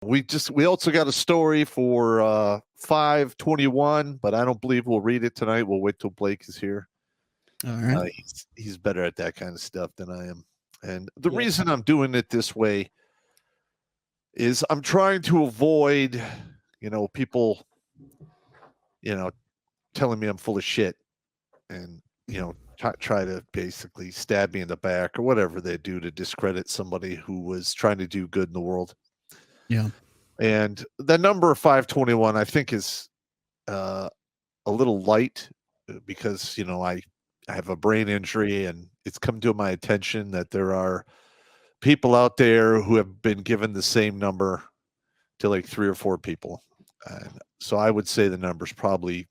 We also got a story for 521, but I don't believe we'll read it tonight. We'll wait till Blake is here. All right. He's better at that kind of stuff than I am. And the reason I'm doing it this way is I'm trying to avoid, people, telling me I'm full of shit and, try to basically stab me in the back or whatever they do to discredit somebody who was trying to do good in the world. Yeah. And the number 521, I think, is a little light because, I have a brain injury and it's come to my attention that there are people out there who have been given the same number to like 3 or 4 people. And so I would say the number's probably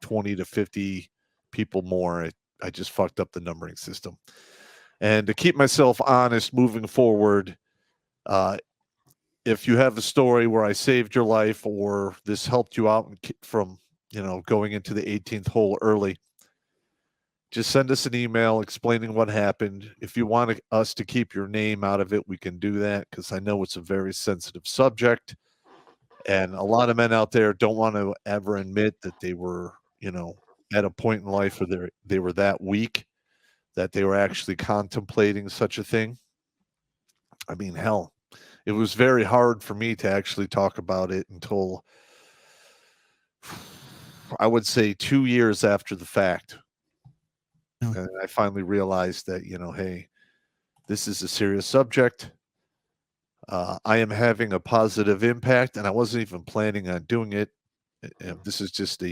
20 to 50 people more. I just fucked up the numbering system. And to keep myself honest moving forward, if you have a story where I saved your life or this helped you out from, going into the 18th hole early, just send us an email explaining what happened. If you want us to keep your name out of it, we can do that because I know it's a very sensitive subject. And a lot of men out there don't want to ever admit that they were, at a point in life where they were that weak that they were actually contemplating such a thing. I mean, hell, it was very hard for me to actually talk about it until I would say 2 years after the fact. And I finally realized that, hey, this is a serious subject. I am having a positive impact, and I wasn't even planning on doing it. This is just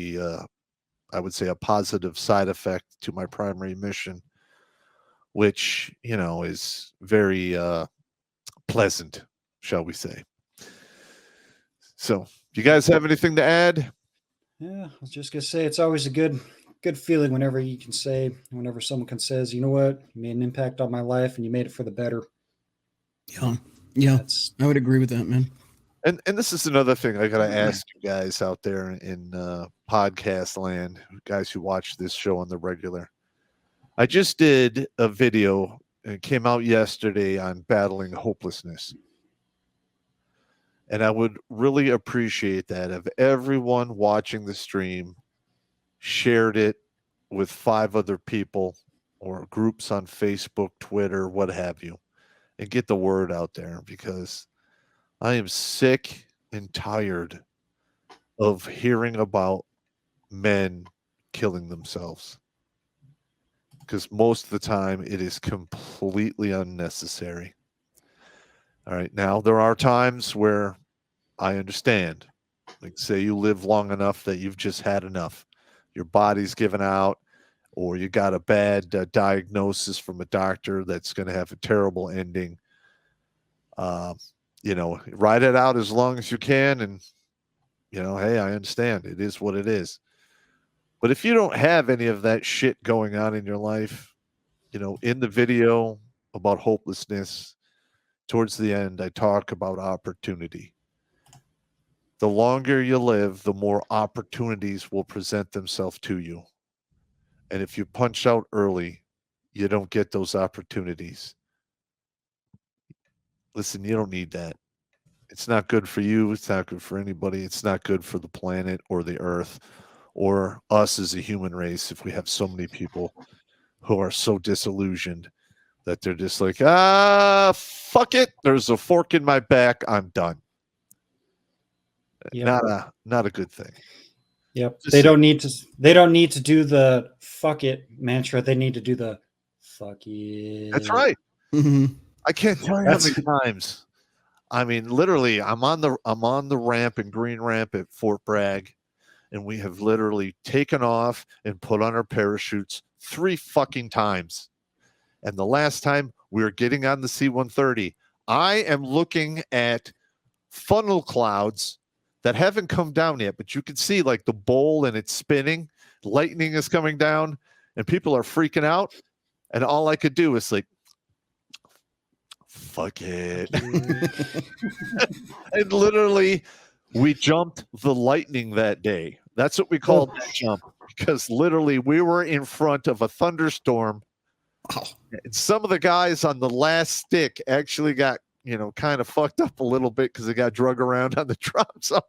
I would say, a positive side effect to my primary mission, which, is very pleasant, shall we say. So, you guys have anything to add? Yeah, I was just gonna say it's always a good feeling whenever someone can says, you know what, you made an impact on my life and you made it for the better. Yeah, I would agree with that, man. And this is another thing I gotta ask you guys out there in podcast land, guys who watch this show on the regular. I just did a video and it came out yesterday on battling hopelessness. And I would really appreciate that if everyone watching the stream shared it with 5 other people or groups on Facebook, Twitter, what have you, and get the word out there because I am sick and tired of hearing about men killing themselves because most of the time it is completely unnecessary. All right. Now, there are times where I understand. Like, say you live long enough that you've just had enough. Your body's given out, or you got a bad diagnosis from a doctor that's going to have a terrible ending. Ride it out as long as you can. And, hey, I understand. It is what it is. But if you don't have any of that shit going on in your life, in the video about hopelessness, towards the end, I talk about opportunity. The longer you live, the more opportunities will present themselves to you. And if you punch out early, you don't get those opportunities. Listen, you don't need that. It's not good for you. It's not good for anybody. It's not good for the planet or the earth or us as a human race if we have so many people who are so disillusioned that they're just like, fuck it. There's a fork in my back. I'm done. Yep. Not a good thing. Yep. They don't need to do the fuck it mantra. They need to do the fuck it. That's right. Mm-hmm. I can't tell you how many times. I mean, literally, I'm on the ramp and green ramp at Fort Bragg, and we have literally taken off and put on our parachutes 3 fucking times. And the last time we were getting on the C-130, I am looking at funnel clouds that haven't come down yet, but you can see like the bowl and it's spinning, lightning is coming down, and people are freaking out. And all I could do is like, fuck it. And literally, we jumped the lightning that day. That's what we called that jump, because literally we were in front of a thunderstorm. And some of the guys on the last stick actually got kind of fucked up a little bit because it got drug around on the drop zone.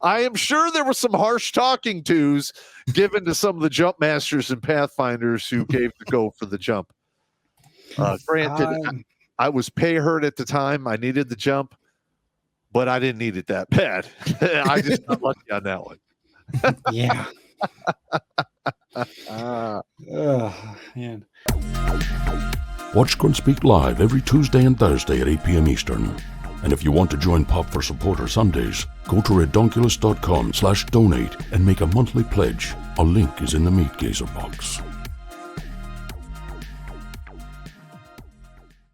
I am sure there were some harsh talking tos given to some of the jump masters and pathfinders who gave the go for the jump. Granted, I was pay hurt at the time. I needed the jump, but I didn't need it that bad. I just got lucky on that one. Yeah. Man. Watch Grunt Speak live every Tuesday and Thursday at 8 p.m. Eastern. And if you want to join Popp for Supporter Sundays, go to redonkulous.com/donate and make a monthly pledge. A link is in the Meat Gazer box.